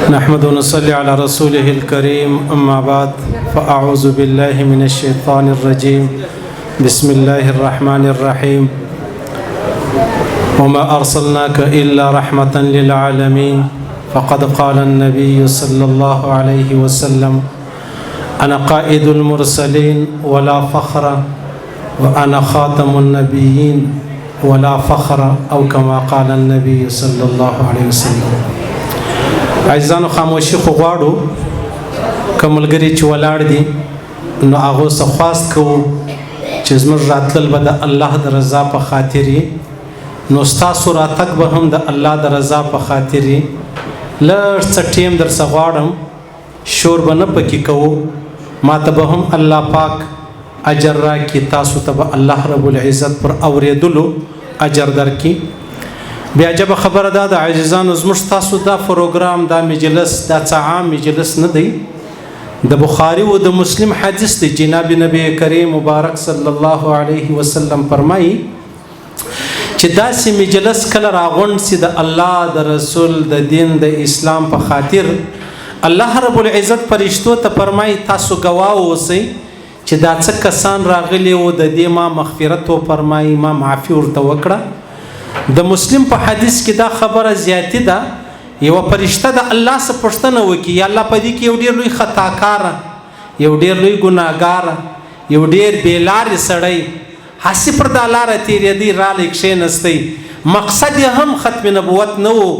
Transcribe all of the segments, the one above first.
नहमदु व नसल्ली अला रसूलिहिल करीम अम्मा बाद फ़अऊज़ु बिल्लाहि मिनश शैतानिर रजीम बिस्मिल्लाहिर रहमानिर रहीम वमा अर्सलनाका इल्ला रहमतन लिल आलमीन फ़क़द क़ाला अन्नबिय्यु सल्लल्लाहु अलैहि वसल्लम अना क़ाइदुल मुरसलीन वला फ़ख़्र व अना ख़ातमुन नबिय्यीन वला फ़ख़्र औ कमा क़ाला अन्नबिय्यु सल्लल्लाहु अलैहि वसल्लम। عزیزانو خاموشي خو غواړو که ملګري چې ولاړ دي نو هغو څه خواست کوو چې زموږ راتلل به د الله د رضا په خاطر وي، نو ستاسو راتګ به هم د الله د رضا په خاطر وي. لږ څه ټیم درڅه غواړم، شور به نه پکې کوو، ماته به هم الله پاک اجر راکړي، تاسو ته به الله رب العزت پر اورېدلو اجر درکړي. بیا جب خبره ده د عزیزانو زموږ تاسو دا پروګرام دا مجلس دا څه عام مجلس نه دی، د بخاری او د مسلم حدیث دی. جناب نبی کریم مبارک صلی الله علیه وسلم فرمایي چې داسې مجلس کله راغونډ سي د الله د رسول د دین د اسلام په خاطر، الله رب العزت فرشتو ته فرمایي تاسو ګواه اوسئ چې دا څه کسان راغلي او د دې ما مغفرت او فرمایي ما معافي ورته وکړه. د مسلم په حدیث کې دا خبره زیاتی ده، یو فرشته د الله څخه پوښتنه وکړي، یا الله په دې کې یو ډیر لوی خطاکار، یو ډیر لوی ګناهګار، یو ډیر بیلار سړی حسی پر د لار تیرې دی را لیکشې نستی، مقصد یې هم ختم نبوت نه وو،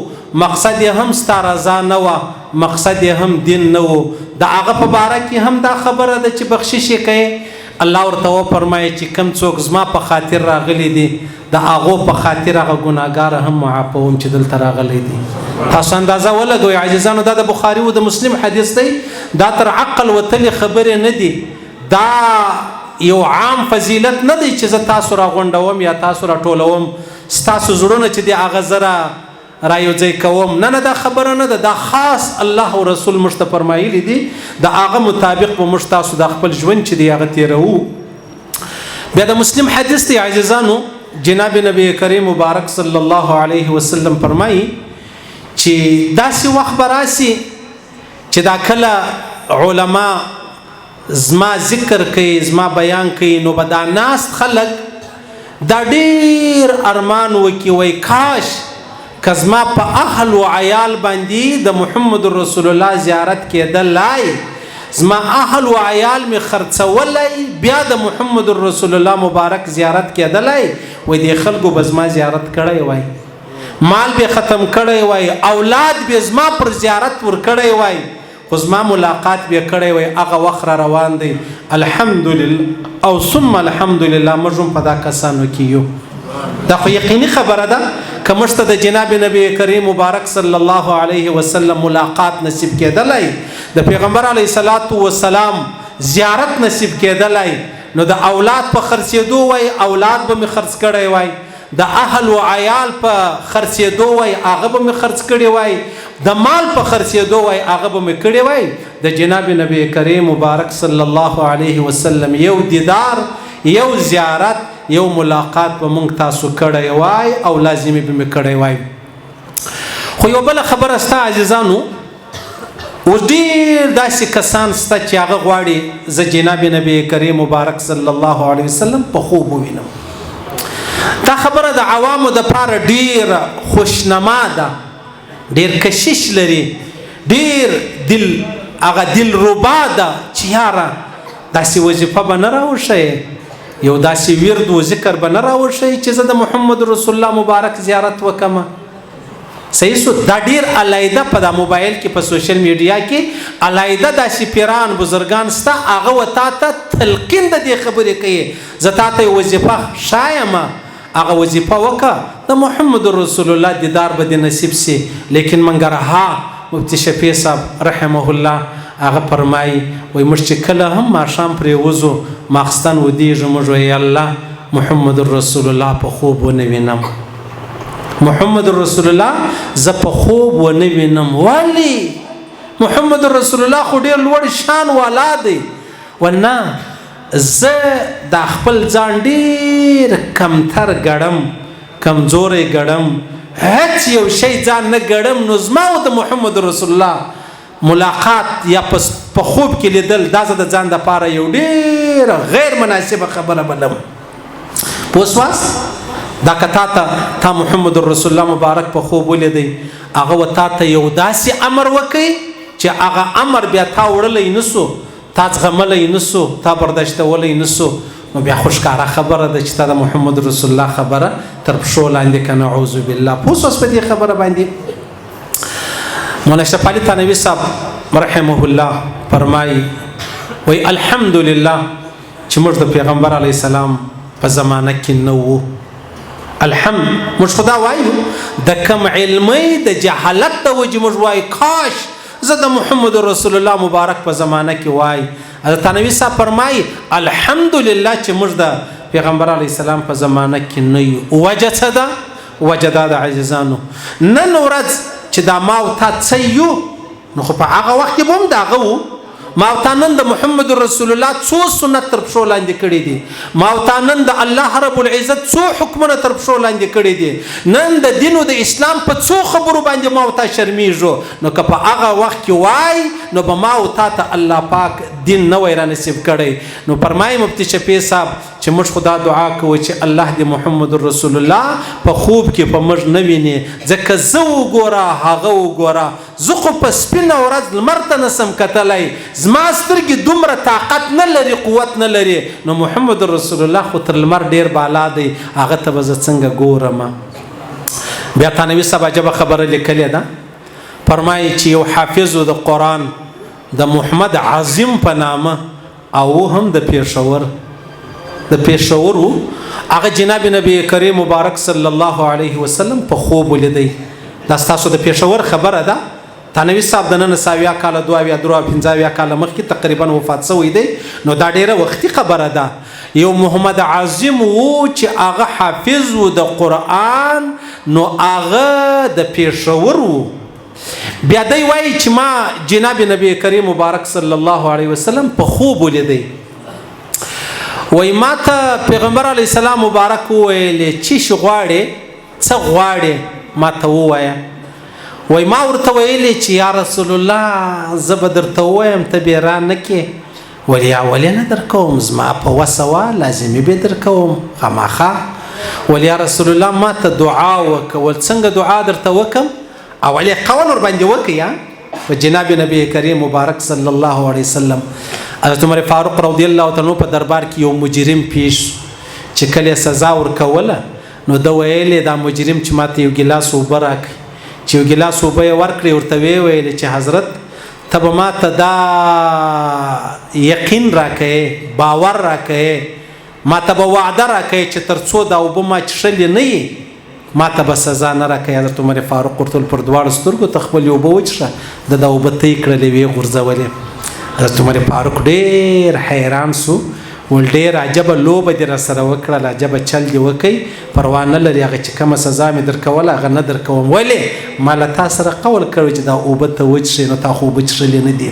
مقصد یې هم ستا رضا نه وه، مقصد یې هم دین نه وو. د هغه په باره کې هم دا خبره ده چې بخشش یې کوي. الله ورته وفرمایي چې کوم څوک زما په خاطر راغلی دي د هغو په خاطر هغه ګناهګار هم معافوم چې دلته راغلی دي. تاسو اندازه ولګوئ عزیزانو، دا د بخاري او د مسلم حدیث دی، دا تر عقل وتلې خبرې نه دي، دا یو عام فضیلت نه دی چې زه تاسو راغونډوم یا تاسو راټولوم ستاسو زړونه چې دی هغه زه را یو ځای کوم. نه دا خبره نه ده، دا خاص الله او رسول موږ ته فرمایلی دي، د هغه مطابق به موږ تاسو د خپل ژوند چې دی هغه تیروو. بیا د مسلم حدیث دی عزیزانو، جناب نبی کریم مبارک صلی الله علیه وسلم فرمایي چې داسې وخت به راسي چې دا کله علما زما ذکر کوي زما بیان کوي، نو به دا ناست خلک دا ډیر ارمان وکي، وای کاش که زما په اهل و عیال باندې د محمد رسول الله زیارت کېدلای، زما اهل و عیال می خرڅولای، بیا د محمد رسول الله مبارک زیارت کېدلای، وای د خلکو به زما زیارت کړی وای، مال به ختم کړی وای، اولاد به زما پر زیارت ور کړی وای، خو زما ملاقات به کړی وای. هغه وخت را روان دی، الحمدلله او ثم الحمدلله موږ په دا کسانو کې یو. دا خو یقیني خبره ده که موږ ته د جناب نبی کریم مبارک صلی الله علیه وسلم ملاقات نصیب کېدلای، د پیغمبر علیه الصلاۃ والسلام زیارت نصیب کېدلای، نو د اولاد په خرڅېدو وای اولاد به مې خرڅ کړی وای، د اهل و عیال په خرڅېدو وای هغه به مې خرڅ کړی وای، د مال په خرڅېدو وای هغه به مې کړی وای. د جناب نبی کریم مبارک صلی الله علیه وسلم یو دیدار، یو زیارت، یو ملاقات به مونږ تاسو کړی وای او لازمي به مې کړی وای. خو یو بله خبره ستا عزیزانو، اوس ډېر داسې کسان سته چې هغه غواړي زه جناب نبی کریم مبارک صلی الله علیه وسلم په خوب ووینم. دا خبره د عوامو دپاره ډېره خوشنما ده، ډېر کشش لري، ډېر هغه دل ربا ده چې یاره داسې وظیفه به نه راوښیې، یو داسې ورد و ذکر به نه راوښیې چې زه د محمد رسول الله مبارک زیارت وکم. صحیح سو دا ډیر علایده په د موبایل کې په سوشل میډیا کې علایده داسې پیران بزرگان ستا، هغه وتا ته تلقین د دې خبرې کوي، زه تا ته وظیفه ښایم، هغه وظیفه وکړه د محمد رسول الله دیدار به دې نصیب سي. لیکن منګرها مفتی شفیع صاحب رحمه الله هغه فرمایي وای موږ چې کله هم ماښام پرې وځو ماخستن ودیږو موږ وای الله محمد رسول الله په خوب ونه وینم، محمد رسول الله زه په خوب ونه وینم. ولی محمد رسول الله خو ډېر لوړ شان والا دی، ونه زه د خپل ځان ډېر کمتر ګڼم، کمزوری ګڼم، هیڅ یو شی ځان نه ګڼم، نو زما او د محمد رسول الله ملاقات یا په خوب کې لیدل دا زه د ځان دپاره یو ډېره غیر مناسبه خبره بلم. پوه سواست؟ دا که تا محمد رسول الله مبارک په خوب ولیدی، هغه و تا ته یو داسې امر وکړي چې هغه امر بیا تا وړلی نسو، تا زغملی نسو، تا برداشتولی نسو، نو بیا خو ښکاره خبره ده چې تا د محمد رسول الله خبره تر پښو لاندې که نعوذ بالله. پوه سوست په دې خبره باندې؟ مولانا اشرف علي تھانوي صاحب رحمه الله فرمایي وایي الحمدلله چې موږ د پیغمبر علیه السلام په زمانه کې نه وو. الحمد موږ خو دا وایو د کم علمۍ د جهالت د وجې موږ وایو کاش زه د محمد رسول الله مبارک په زمانه کې وای. حضرت تھانوي صاحب فرمایي الحمدلله چې موږ د پیغمبر علیه السلام په زمانه کې نه یو. وجه څه ده؟ وجه دا د عزیزانو نن ورځ چې دا ما او تا څه یو، نو خو په هغه وخت کې به هم د هغه وو. ما او تا نن د محمد رسول الله څو سنت تر پښو لاندې کړي دي، ما او تا نن د الله رب العزت څو حکمونه تر پښو لاندې کړي دي، نن د دین او د اسلام په څو خبرو باندې ما او تا شرمیږو. نو که په هغه وخت کې وای نو به ما او تا ته الله پاک دین نه وای را نصیب کړی. نو فرمایي مفتی شفیع صاحب چې موږ خدا دعا کوو چې الله دې محمد رسول الله په خوب کې په موږ نه ویني، ځکه زه وګوره هغه وګوره، زه خو په سپینه ورځ لمر ته نسم کتلی، زما سترګې دومره طاقت نه لري، قوت نه لري، نو محمد رسول الله خو تر لمر ډیر بالا دی، هغه ته به زه څنګه ګورم. بیا تھانوي صاحب عجبه خبره لیکلې ده، فرمایي چې یو حافظ د قرآن د محمد عظیم په نامه او هم د پېښور و، هغه جناب نبی کریم مبارک صلی الله علیه وسلم په خوب ولیدی. دا ستاسو د پېښور خبره ده. تھانوي صاحب د نن ساویا کاله 2053 کاله مخکې تقریبا وفات شوی دی، نو دا ډیره وختي خبره ده. یو محمد عظیم و چې هغه حافظ و د قرآن، نو هغه د پېښور و. بیا دی وایي چې ما جناب نبی کریم مبارک صلی الله علیه وسلم په خوب ولیدی. وای ما ته پیغمبر علیه السلام مبارک وویلې چې څه غواړې ما ته ووایه. وای ما ورته ویلې چې یا رسول الله زه به درته ووایم ته بې را نه کې. ولې نه در کوم، زما په وسه وه لازمي به در کوم خامخا. یا رسول الله ما ته دعا وکول، څنګه دعا درته وکم؟ اولې قول ور باندې وکړه په جناب نبی کریم مبارک صلی الله علیه وسلم. حضرت عمر فاروق رضی الله تعالی په دربار کې یو مجرم پیش چې کله سزا ورکوله، نو د ویلې دا مجرم چې ماته یو ګیلاس اوبه راکړي، چې یو ګیلاس اوبه یې ورکړې، ورته ویلې چې حضرت ته به ماته دا یقین راکړې، باور راکړې، ماته به وعده راکړې چې تر څو دا اوبه ما څښلې نه یي ماته به سزا نه راکړې. حضرت عمر فاروق ورته پر دواړو سترګو ته خپلې اوبه وڅښه، د دا اوبه ته یې کړلې ویې غورځولې. حضرت عمر فاروق ډېر حیران سو، ول ډېر عجبه لوبه دې راسره وکړله، عجبه چل دې وکړئ، پروا نه لري هغه چې کومه سزا مې درکوله هغه نه درکوم. ولې ما له تا سره قول کړی چې دا اوبه ته وڅښې، نو تا خو اوبه څښلې نه دي.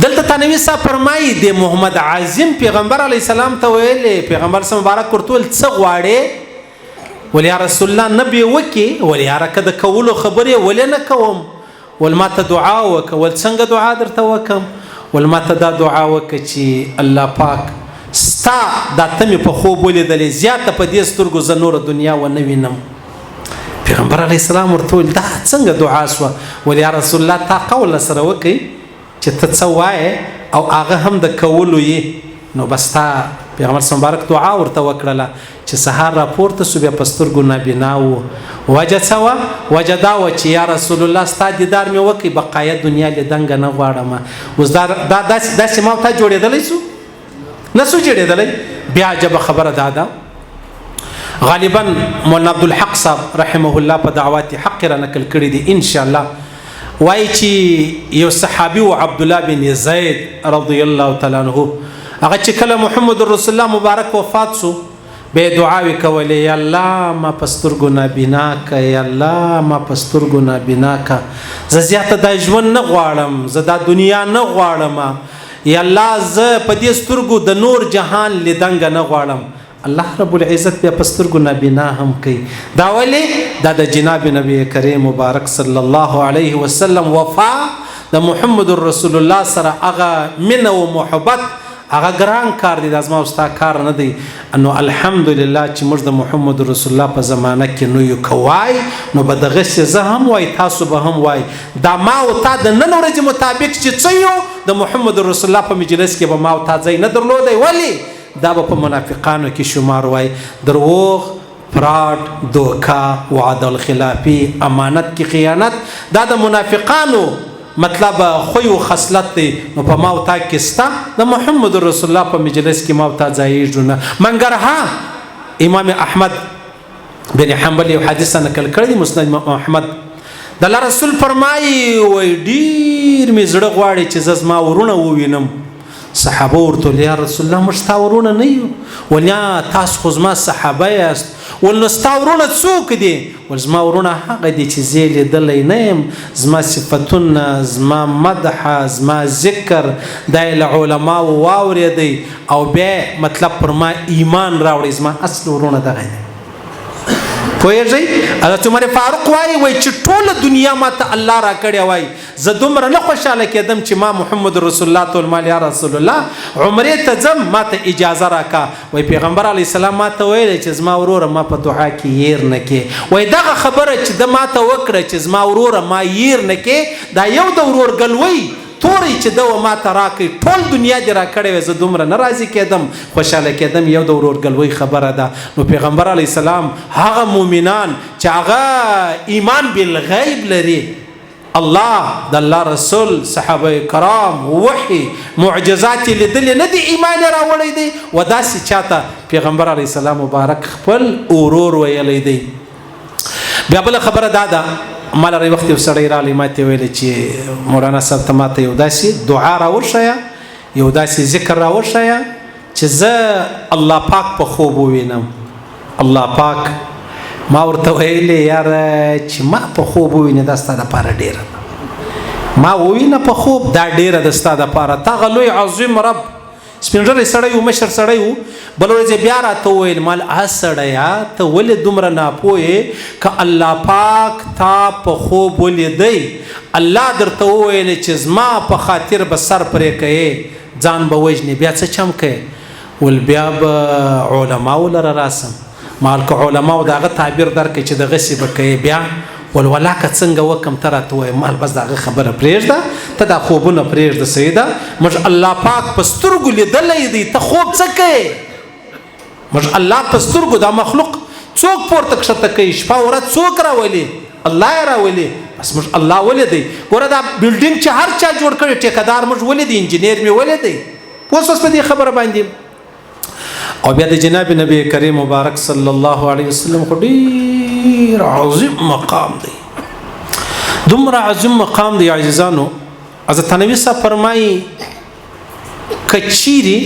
دلته تھانوي صاحب فرمایي د محمد عظیم پیغمبر علیه السلام ته ویلې، پیغمبر صلی مبارک ورته ویل څه غواړې؟ ول یا رسول الله نه به وکې، ول یاره که د کولو خبرې ولې نه کوم؟ ول ما ته دعا وکړه. ول څنګه دعا درته وکم؟ ول ما ته دا دعا وکړه چې الله پاک ستا دا ته مې په خوب ولیدلې، زیاته په دې سترګو زه نوره دنیا ونه وینم. پیغمبر علیه السلام ورته ویل دا څنګه دعا شوه؟ ول یا رسول الله تا قول سره وکړي چې ته څه وایې او هغه هم د کولو یې، نو بس تا پیغمبر صلی مبارک دعا ورته وکړله چې سهار راپورته سو، بیا په سترګو نابینا و. وجه څه وه؟ وجه دا وه چې یا رسول الله ستا دیدار مې وکړي، بقایه دنیا لیدنګه نه غواړم. اوس دا داسې ما تا جوړېدلی سو؟ نه سو جوړېدلی. بیا عجبه خبره دا ده، غالبا مولانا عبدالحق صاحب رحمه الله په دعوات حق را نقل کړي دي انشاءالله. وایي چې یو صحابي و عبدالله بن زید رضی الله تعالی عنه، هغه چې کله محمد رسول الله مبارک وفات سو، به دعاوی کولې، یا الله ما په سترګو نابینا که، یا الله ما په سترګو نابینا که، زه زیاته دا ژوند نه غواړم، زه دا دنیا نه غواړم، یا الله زه په دې سترګو د نور جهان لیدنګه نه غواړم. الله رب العزت بیا په سترګو نابینا هم کوي. دا ولې؟ دا د جناب نبی کریم مبارک صلی الله علیه وسلم وفا د محمد رسول الله سره هغه مینه او محبت هغه ګران کار دی، د ازما او ستا کار نه دی. نو الحمدلله چې موږ د محمد رسول الله په زمانه کې نو یو کوای نو به دغسې زه هم وای تاسو به هم وای دا ما او تا د نن ورځې مطابق چې څه یو د محمد رسول الله په مجلس کې به ما او تا ځای نه درلودی. ولې دا به په منافقانو کې شمار وای. دروغ، فراډ، دوکا، وعده الخلافي، امانت کې خیانت، دا د منافقانو مطلب خوی و خصلت دی. نو په ما او تا کې ستا د محمد رسول الله په مجلس کې ما او تا ځایېږو نه. منګرها امام احمد بن حنبل یو حدیث نقل کړی دی، مسند امام احمد. د الله رسول فرمایي وای ډېر مې زړه غواړي چې زه زما ورونه ووینم. صحابه ورته ویل یا رسول الله موږ ستا ورونه نه یو. ول یا تاسو خو زما صحابه یاست. ول نو ستا ورونه څوک دي؟ ول زما ورونه هغه دي چې زه یې لیدلی نه یم. زما صفتونه، زما مدح، زما ذکر دا یې له علماو واورېدی او بیا مطلب پر ما ایمان راوړی. زما اصل ورونه دغه دی. پوهېږئ حضرت عمر فاروق وایي چې ټوله دنیا ما ته الله را کړې وای زه دومره نه خوشحاله کېدم چې ما محمد رسول الله ته ویل یا رسول الله عمرې ته ځم ما ته اجازه راکا. وای پیغمبر علیه السلام ما ته ویل چې زما وروره ما په دعا کې یېر نه کې. وای دغه خبره چې د ما ته وکړه چې زما وروره ما یېر نه کې دا یو د ورور ګلوی تورې چې د ما ته راکړي ټول دنیا دې را کړې وې زه دومره نه راضي کېدم خوشحاله کېدم. یو د ورورګلوۍ خبره ده. نو پیغمبر علیه السلام هغه مؤمنان چې هغه ایمان بالغیب لري، الله د الله رسول صحابه کرام وحي معجزات لیدلې نه دي ایمان راوړی دی و داسې چاته پیغمبر علیه السلام مبارک خپل ورور ویلی دی. بیا بله خبره دا ده مال ری وخت یو سړی رالی ماته ویل چې مولانا صاحب ته ماته یو داسې دعا راوښیه، یو داسې ذکر راوښیه چې زه الله پاک په خوب ووینم. الله پاک ما ورته ویلې یاره چې ما په خوب ووینې دا ستا دپاره ډېره، ما ووینه په خوب دا ډېره د ستا دپاره. تا هغه لوی عظیم رب سپینږیری سړی و، مشر سړی و. بل ورځ بیا راته وویل مال سړیه ته ولې دومره ناپوهې که الله پاک تا په خوب ولیدی الله درته وویل چې زما په خاطر به سر پرې کوې ځان به وژنې بیا څه چم کوې؟ ول بیا به علماو لره راسم. مال که علماو د هغه تعبیر درکړي چې دغسې به کوې بیا ول ولاکه څنګه وکم ته راته وایې مال بس د هغه خبره پرېږده ته دا خوبونه پرېږده سیده موږ الله پاک په سترګو لیدلی دی ته خوب څه کوې؟ موږ الله په سترګو دا مخلوق څوک پورته کښته کوي شپه ورځ څوک راولي؟ الله یې راولي. بس موږ الله ولیدی. ګوره دا بلډینګ چې هر چا جوړ کړی ټیکهدار موږ ولیدی، انجینیر مې ولیدی. پوه شوس په دې خبره باندې. او بیا د جناب نبی کریم مبارک صلی الله علیه وسلم خو ډېر عظیم مقام دی، دومره عظیم مقام دی عزیزانو. حضرت نبی صاحب فرمایي که چیرې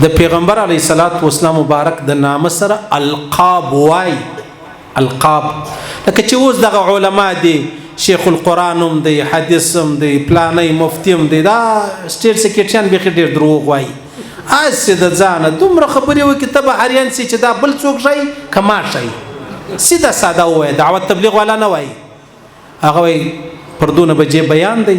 د پیغمبر علیه الصلاة والسلام مبارک د نامه سره القاب وای، القاب لکه چې اوس دغه علما دي شیخ القرآن هم دی، حدیث هم دی، پلانی مفتی هم دی، دا سټیټ سیکریټریان بیخي ډېر دروغ وایي. اسې د ځانه دومره خبرې وکړي ته به حریان سي چې دا بل څوک شي که ما شي سیده ساده ووایه. دعوت تبلیغ والا نه وایي. هغه وایي پردونه بجې بیان دی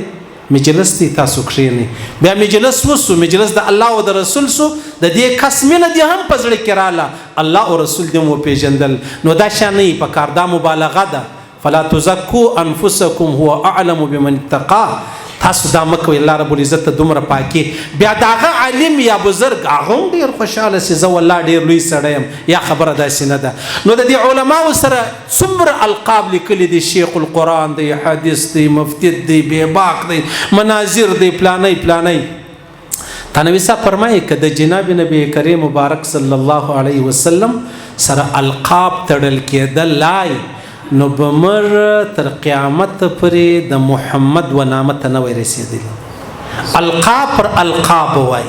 مجلس دی تاسو کښېنئ. بیا مجلس وسو، مجلس د الله او د رسول سو، د دې کس مینه دې هم په زړه کې راله، الله او رسول دې مو وپېژندل. نو دا شان نه یي پکار، دا مبالغه ده. فلا تزکو انفسکم هو اعلم بمن اتقا. تاسو دا مه کوئ، الله رب العزت ته دومره پاکي. بیا د هغه عالم یا بزرګ هغه هم ډېر خوشحاله سي زه والله ډېر لوی سړی یم، یا خبره داسې نه ده. نو د دې علماو سره څومره القاب لیکلي دي، شیخ القرآن دی، حدیث دی، مفتی دی، بېباک دی، مناظر دی، پلانی پلانی. تنوي صاحب فرمایي که د جناب نبی کریم مبارک صلی الله علیه وسلم سره القاب تړل کېدلای نو بمر تر قیامت پرې د محمد و نامه ته نه وای رسېدلی. القاب پر القاب وای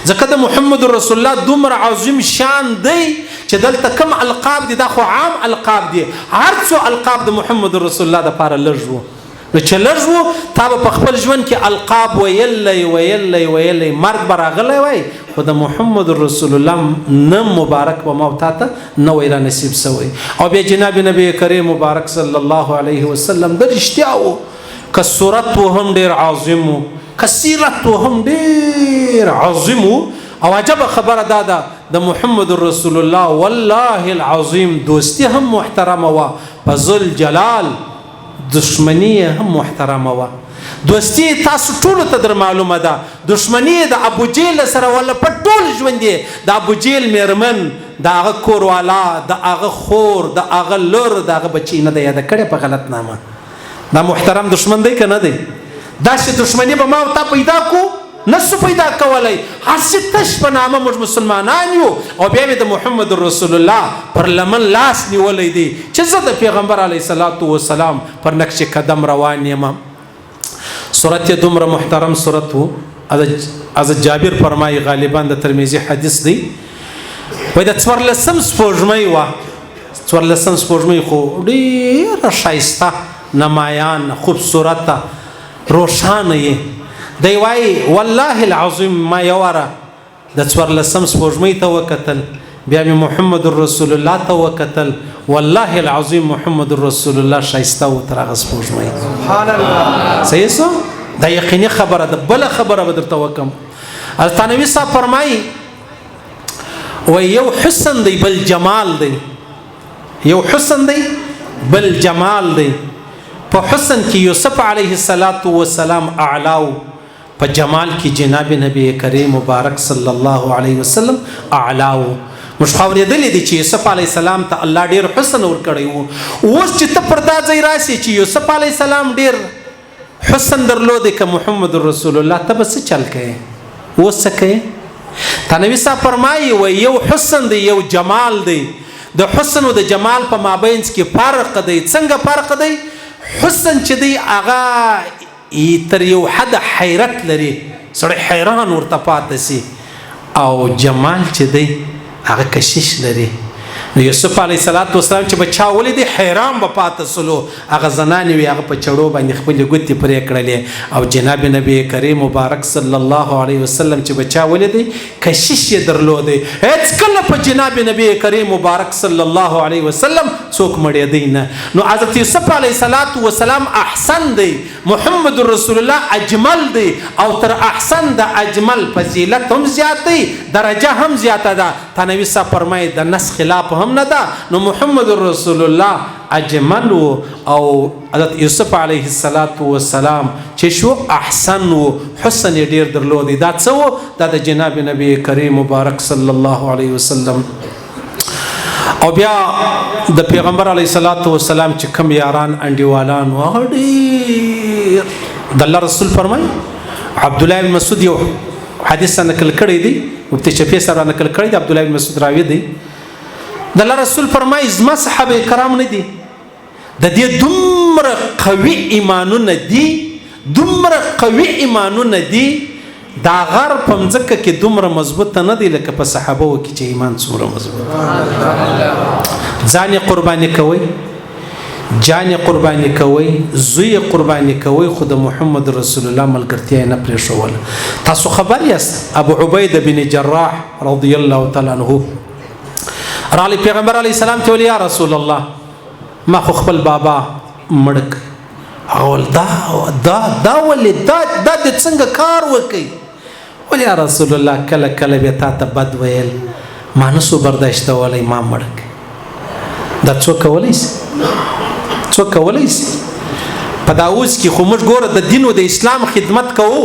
ځکه د محمد رسول الله دومره عظیم شان دی چې دلته کوم القاب دي دا خو عام القاب دي. هر څو القاب د محمد رسول الله دپاره لږ وو. نو چې لږ وو تا به په خپل ژوند کې القاب ویلی ویلی ویلی مرګ به راغلی وای خو د محمد رسول الله نم مبارک به ما تا ته نه وای را نصیب شوی. او بیا جناب نبی کریم مبارک صلی الله علیه وسلم د رښتیا و که صورت و هم ډیر عظیم و، که سیرت و هم ډیر عظیم و. او عجب خبره دا ده د محمد رسول الله والله العظیم دوستی هم محترمه و، په ذل جلال دشمنی هم محترمه و. دوستی تاسو ټولو ته در معلومه ده، دشمنی د ابو جیل سره ولا په ټول ژوند دی د ابو جیل میرمن، د هغه کوروالا، د هغه خور، د هغه لور، د هغه بچی نه دی یاده کړی په غلط نامه. دا محترم دشمن دی که نه دی؟ داسې دشمنی به ما او تا پیدا کو نسو پیدا کولی. هسې تش په نامه موږ مسلمانان یو او بیا مې د محمد رسول الله پر لمن لاس نیولی دی چې زه د پیغمبر علیه الصلاة والسلام پر نقش قدم روان یم. صورت دومره محترم صورت و. حضرت جابر فرمایي غالبا د ترمذي حدیث دی، وایي د 14 سپوږمۍ وه. 14 سپوږمۍ خو ډېره ښایسته، نمایان، خوبصورته، روښانه یې. دی وایي والله العظیم ما یواره د 14 سپوږمۍ ته وکتل، بیا مې محمد رسول الله ته وکتل، والله العظیم محمد رسول الله ښایسته و تر هغه سپوږمۍ. سبحان الله. صحیح سو؟ دا یقیني خبره ده. بله خبره به درته وکم. التانوي صاحب فرمایي وایي یو حسن دی بل جمال دی، یو حسن دی بل جمال دی. په حسن کې یوسف علیه السلام اعلاو، په جمال کې جناب نبی کریم مبارک صلی الله علیه وسلم اعلاو. موږ اورېدلی دی چې یوسف علیه السلام ته الله ډېر حسن ورکړی و. اوس چې ته پر دا ځای راسې چې یوسف علیه السلام ډېر حسن درلودی که محمد رسول الله ته به څه چل کوې؟ اوس څه کوې؟ تنوي صاحب فرمایي وایي یو حسن دی یو جمال دی. د حسن او د جمال په مابینځ کې فرق دی. څنګه فرق دی؟ حسن چې دی هغه تر یو حد حیرت لري، سړی حیران ورته پاتې سي، او جمال چې دی هغه کشش لري. نو یوسف علیه السلام چې بچا ولیدی حیران به پاتې سلو. هغه زنانې وي هغه په چړو باندې خپلې ګوتې پرې کړلې، او جناب نبی کریم مبارک صلی الله علیه وسلم چې بچا ولیدی کشش یې درلودی. هیڅ کله په جناب نبی کریم مبارک صلی الله علیه وسلم څوک مړېدی نه. نو حضرت یوسف علیه السلام احسن دی، محمد رسول الله اجمل دی، او تر احسن د اجمل فضیلت هم زیات دی، درجه هم زیاته ده. تنوي صاحب فرمایي د نس خلاف هم نه ده. نو محمد رسول الله اجمل او حضرت یوسف علیه السلام چې شو احسن و، حسن یې ډېر درلودی. دا څه و؟ دا د جناب نبی کریم مبارک صلی الله علیه وسلم. او بیا د پیغمبر علیه السلام چې کوم یاران انډیوالان و هغه ډېر د الله رسول فرمایي. عبدالله بن مسعود یو حدیث نقل کړی دی، مفتی شفیع صاحب نقل کړی دی، عبدالله بن مسعود راوی دی. د الله رسول فرمایي زما صحابه کرام نه دي، د دې دومره قوي ایمانونه دي، دومره قوي ایمانونه دي، دا غر په مځکه کې دومره مضبوط نه دی لکه په صحابه و کې چې ایمان څومره مضبوط. ځان قرباني کوي، جان قرباني کوي، زوی قرباني کوي، خو د محمد رسول الله ملګرتیا نه پرېښوله. تاسو خبر یاست ابو عبیده بن جراح رضی الله تعالی عنه رالی پیغمبر علیه السلام ته ویل یا رسول الله ما خو خپل بابا مړ کړ. اول دا ولې دا د څنګه کار وکړي؟ ول یا رسول الله کله کله به تا ته بد ویل ما نسو برداشتولی، ما مړ کړ. دا څوک کولی شي؟ څوک کولی شي؟ په دا اوس کې خو موږ ګوره د دین او د اسلام خدمت کوو،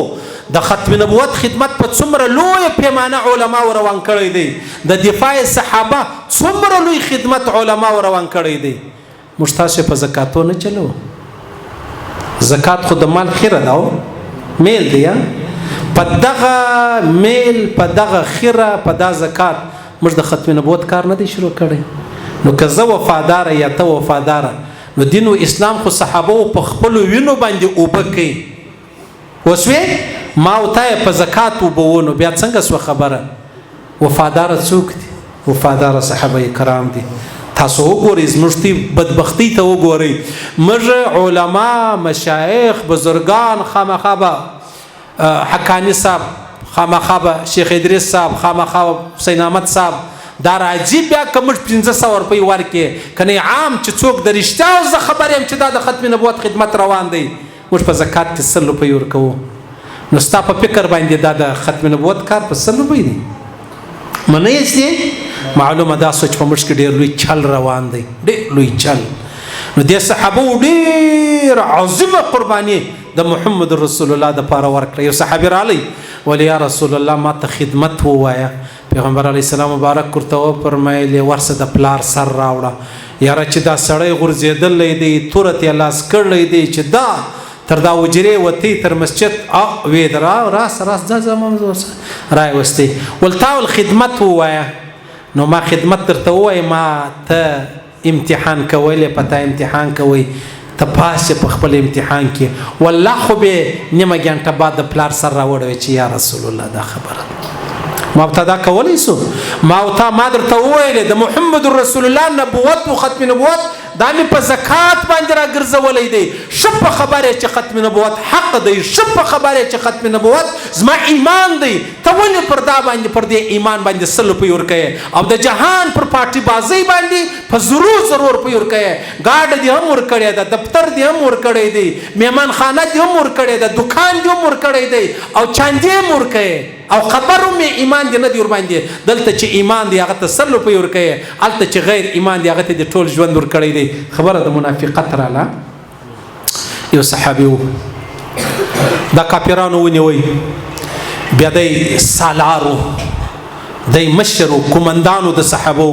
د ختم نبوت خدمت په څومره لوی پیمانه علما روان کړی دی، د دفاع صحابه څومره لوی خدمت علما روان کړی دی. موږ تاسو په زکاتو نه چلو. زکات خو د مال خیره ده، میل دی. په دغه میل، په دغه خیره، په دا زکات موږ د ختم نبوت کار نه دی شروع کړی. نو که زه وفاداره یا ته وفاداره، نو دین او اسلام خو صحابه په خپل وینو باندې اوبه کوي. وسوې ما او تا په زکات وبونو بیا څنګه سو خبره؟ وفادار څوک دي؟ وفادار صحابه کرام دي. تاسو وګورئ زموږ بدبختی ته وګورئ. موږ علما، مشایخ، بزرگان خامخا به حقانی صاحب، خامخا به شیخ ادریس صاحب، خامخا حسین احمد صاحب، دا راځي بیا که موږ 1500 روپۍ ورکړې، کنه عام چې څوک د رښتیا زه خبر یم چې دا د ختم نبوت خدمت روان دی، موږ په زکات کې 100 روپۍ ورکوو نو ستا په فکر باندې دا د ختم نبوت کار په 100 روپۍ دی منې یې معلومه دا سوچ په موږ کې ډېر لوی چل روان دی ډېر لوی چل نو د صحابه ډېر عظیمه قرباني د محمد رسول الله د پاره ورکړه یو صحابي رالی ولی یا رسول الله ما ته خدمت ووایا پیغمبر علی السلام مبارک ورته فرمایلی ورسه د پلار سر راوړه یاره چې دا سړی غورځېدلی دی تورت یې لاس کړلی دی چې دا تر دا وجرې وتی تر مسجد وې راس ځه راوستی ولتا ول خدمت ووایا نو ما خدمت درته ووایم ما ته امتحان کولی پتا امتحان کوي ته پاس په خپل امتحان کې والله خو به نیمه ګنټه بعد د پلار سر راوړوي چې یا رسول الله دا خبره ما ابتدا کولی سو ما درته وویل د محمد رسول الله نبوت او ختم نبوت دا مې په زکات باندې راګرځولی دی ښه په خبره چې ختم نبوت حق دی ښه په خبره چې ختم نبوت زما ایمان دی ته ولې پر دا باندې پر دې ایمان باندې 100 روپۍ ورکوې او د جهان پر پارټي بازۍ باندې په ضرور روپۍ ورکوې ګاډه دې هم ورکړې ده دفتر دې هم ورکړی دی میهمان خانه دې هم ورکړی ده دکان دې هم ورکړی دی او چاندې هم ورکوې او خبرو مې ایمان دې نه دی ورباندې دلته چې ایمان دی هغه ته 100 روپۍ ورکوې هلته چې غیر ایمان دی هغه ته دې ټول ژوند ورکړی دی خبره د منافقت راله یو صحابي و دا کافرانو ونیوی بیا دی سالارو دی مشرو کومندانو د صحابو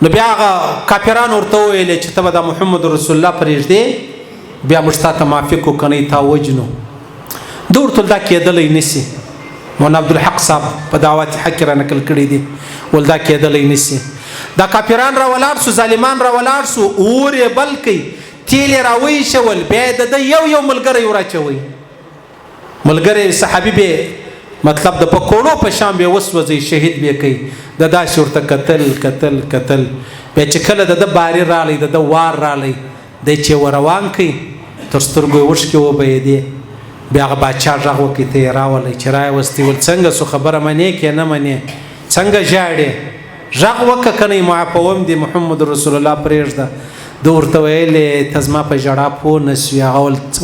نو بیا هغه کافرانو ورته وویل چې ته به د محمد رسول الله پرېږدې بیا موږ تا ته معافي کو که نه تا وجنو ده ورته دا کېدلی نسي مولانا عبدالحق صاحب په دعوت حق را نقل کړی دي ول دا کېدلی نسي دا کافران را ولاړ سو ظالمان را ولاړ سو اور یې بل کوي تیل یې راویشول بیا یې د یو ملګری وراچوي ملګری صحابي به مطلب د پکوړو په شان به وسوځي شهید به کوي د داسې ورته قتل بیا چې کله د باري رالی د وار رالی دی چې وروان کوي تر سترګو اوښکې وبهېدې بیا هغه باچا غږ وکړي ته یې راولی چې راوستي ول څنګه سو خبره منې که نه منې څنګه ژاړې غږ وکړه که نه معافوم دې محمد رسول الله پرېږده ده ورته ویلې ته زما په ژړا پوه نه سوې هغه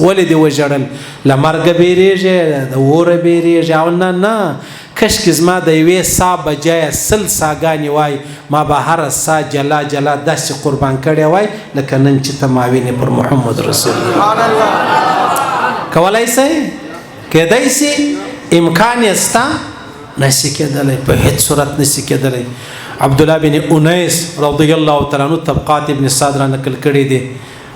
ولې دې وژړل له مرګه بیریږې د اوره بیریږې او نه کشکې زما د یوې ساه بجایه 100 ساګانې وای ما به هره ساه جلا داسې قربان کړې وای لکه نن چې ته ما وینې پر محمد رسول الله کولای سئ کېدای سي امکان یې سته نشي کېدلی په هیڅ صورت نشي کېدلی عبدالله بن انیس رضی الله تعالی عنہ طبقات ابن سعد را نقل کړي دي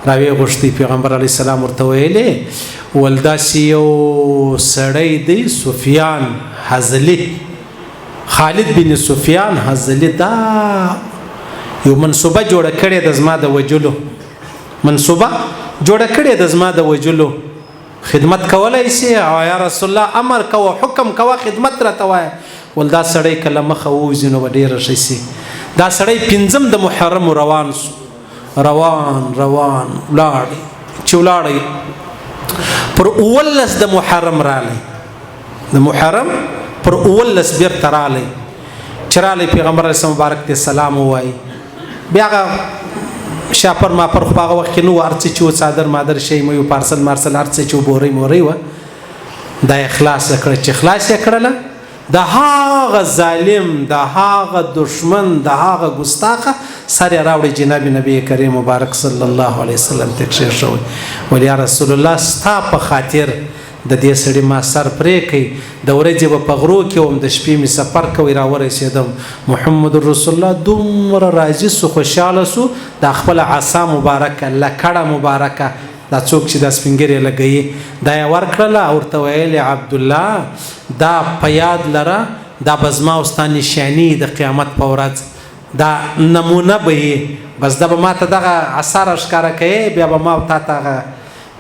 راوی غوښتي پیغمبر علی السلام ورته ویلې ول داسې یو سړی دی سفیان حزلی خالد بن سفیان حزلی دا یو منصوبه جوړه کړې د زما د وجلو منصوبه جوړه کړې د زما د وجلو خدمت کولای سي او یا رسول الله امر کوه حکم کوه خدمت راته وایه ول دا سړی کله مخه ووځي نو به ډېره ښه سي دا سړی 5 د محرم روان سو روان ولاړ چې ولاړی پر 19 د محرم رالی د محرم پر 19 بیرته رالی چې رالی پیغمبر علیه السلام مبارک ته سلام ووایي بیا هغه شاپر ما پر خو هغه وخت کې نو هر څه چې و څادر مادر شی مې و پارسل مارسل هر څه چې بورۍ مورۍ وه دا یې خلاص کړه چې خلاص یې کړله د هغه ظالم د هغه دشمن د هغه ګستاخه سر یې راوړی جناب نبی کریم مبارک صلی الله علیه وسلم ته کښېښوی ول یا رسول الله ستا په خاطر د دې سړي ما سر پرې کوي د ورځې به په غرو کې وم د شپې مې سفر کوي راورسېدم محمد رسول الله دومره راضي سو خوشحاله سو دا خپله عصا مبارکه لکړه مبارکه دا څوک چې دا سپینګرې لګوي دا یې ورکړله ورته ویلې عبدالله دا په یاد لره دا به زما او ستا نشاني د قیامت په ورځ دا نمونه به یې بس دا به ما ته دغه عصا راښکاره کوې بیا به ما او تا ته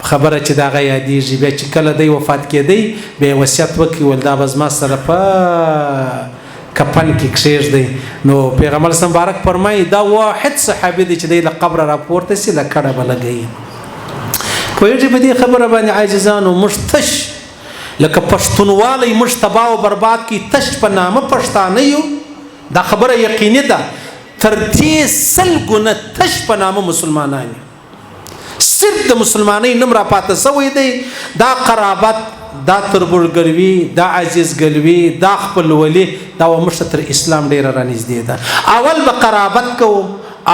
خبره چې دا هغه یادېږي بیا چې کله دی وفات کېدی بیا یې وصیت وکړي ول دا به زما سره په کفن کې کښېږدئ نو پیغمبر اسلام مبارک فرمایي دا واحد صحابي دی چې دی له قبره راپورته سي له کډه به لګوي پوهېږي په دې خبره باندې عاجزانو موږ تش لکه پښتونوالی موږ تباه و برباد کړي تش په نامه پښتانه یو دا خبره یقیني ده تر دې 100 ګونه تش په نامه مسلمانان 100 صرف د مسلمانۍ نوم را پاته سوی دی. دا قرابت، دا تربورګلوي، دا عزیزګلوي، دا خپلولي، دا ومشته تر اسلام ډیره رانږدې ده. اول به قرابت کوو،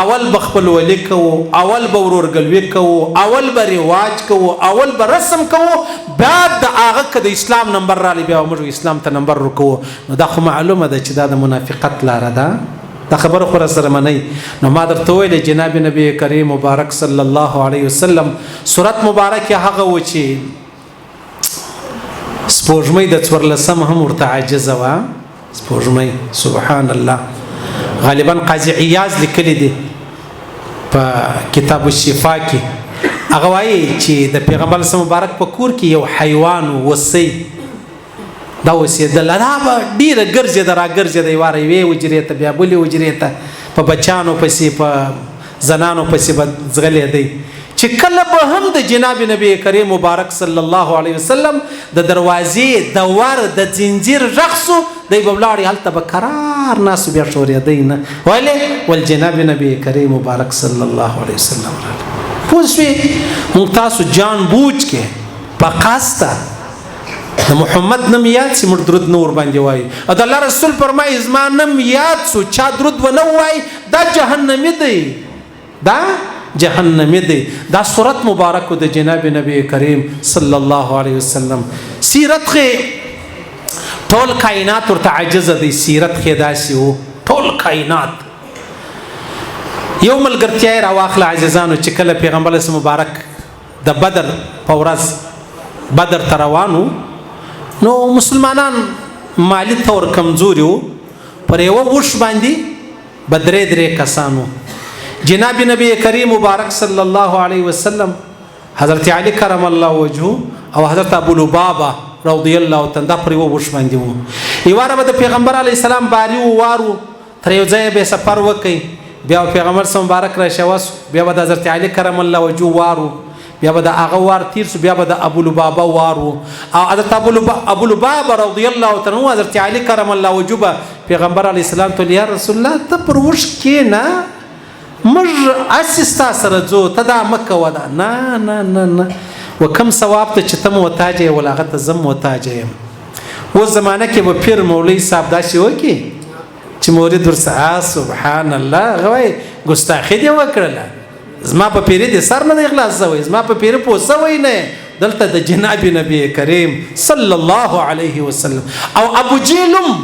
اول به خپلولي کوو، اول به ورورګلوي کوو، اول به رواج کوو، اول به رسم کوو، بعد د هغه که د اسلام نمبر رالی بیا موږ اسلام ته نمبر ورکوو. نو دا خو معلومه ده چې دا د منافقت لاره ده. دا خبره خو راسره منئ. نو ما درته ویلې جناب نبی کریم مبارک صلی الله علیه وسلم صورت مبارک هغه و چې سپوږمۍ د 14 هم ورته عاجزه وه. سپوږمۍ سبحان الله. غالبا قاضي عیاض لیکلی دی په کتاب الشفا کې. هغه وایي چې د پیغمبر مبارک په کور کې یو حیوان وسی دا اوسېدل، دا به ډېره ګرځېده را ګرځېده، واره یوې حجرې ته بیا بلې حجرې ته، په بچیانو پسې په زنانو پسې به ځغلېدی. چې کله به هم د جناب نبی کریم مبارک صلی الله علیه وسلم د دروازې د ور د زنځیر غږ سو، دی به ولاړې هلته به قرار ناست بیا شورېدی نه. ولې؟ ول جناب نبی کریم مبارک صلی الله علیه وسلم راغلی. پوه شوې؟ موږ تاسو جان بوجھ کې په قصده د محمد نم یاد سی موږ درود نه ور باندې وایو. او د الله رسول فرمایي زما نم یاد سو چا درود ونه وایي دا جهنمی دی، دا جهنمی دی. دا صورت مبارک د جناب نبی کریم صلی الله علیه وسلم سیرت خې ټول کائنات ورته عاجزه دی. سیرت خې داسې و ټول کائنات. یو ملګرتیا را واخله عزیزانو چې کله پیغمبر مبارک د بدر په ورځ بدر ته روانو، نو مسلمانان مالی طور کمزوري وو. پر یوه وش باندې به درې کسانو. جناب نبی کریم مبارک صلی الله علیه وسلم، حضرت علی کرم الله وجهه او حضرت ابو لبابه رضی الله تعالی دا پر یوه وش باندې وو. یواره به د پیغمبر علیه السلام باری ووارو، تر یو ځایه به سفر وکړي، بیا پیغمبر مبارک را شوس، بیا به د حضرت علی کرم الله وجهه وارو، بیا به د هغه وار تیر سو، بیا به د ابو لبابه وارو. او حضرت ابو لبابه رضی الله تعالی عنہ حضرت علی کرم الله وجهه پیغمبر علیه السلام ته یا رسول الله ته پر وش کې نه مر اسستا سره ځو ته دا مکه ودا نه نه نه نه وکم ثواب ته چې تم وتاجه ولاغه ته زم وتاجه. و زمانه کې به پیر مولوی صاحب دا شی وکي چې مورید ورسره سبحان الله غوي ګستاخی دی وکړه. زما په پیری د سر نه اخلاص زوي، زما په پیری پوسوي نه. دلته د جناب نبی کریم صلی الله علیه وسلم او ابو جیلم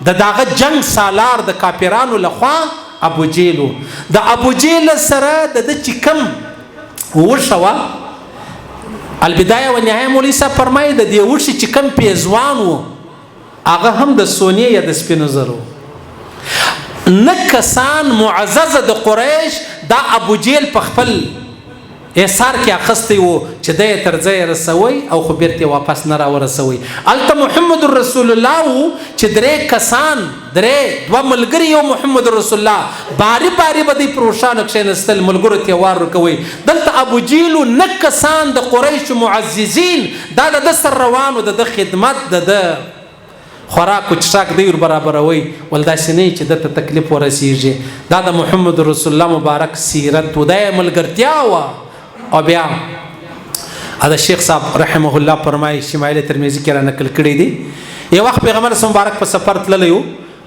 د داغه جنگ سالار د کافرانو لخوا ابو جیلو د ابو جیل سره د چکم وشوا البدايه والنهايه مولوی صاحب فرمایي د دې وشي چکم پیزوان وو، هغه هم د سونی یا د سپینو زرو. نه کسان معززه د قریش دا ابو جیل په خپل اثار کې اخستی وو چې د تر ځای رسوي او خو بیرته واپس نه را ورسوي. الته محمد رسول الله چې درې کسان درې دوه ملګری یو محمد رسول الله باری باری بدی پروشان کښینستل ملګرو ته وار کوي. دلته ابو جیل نه کسان د قریش معززین دا د سر روانو د خدمت د خوراک او چشاک دی ور برابروي ولدا سینې چې د تکلیف ورسیږي. دا د محمد رسول الله مبارک سیرت ودای ملګرتیا وا. او بیا دا شیخ صاحب رحمه الله فرمایي شمایل ترمذی کې را نقل کړی دی. یو وخت پیغمبر مبارک په سفر تللی،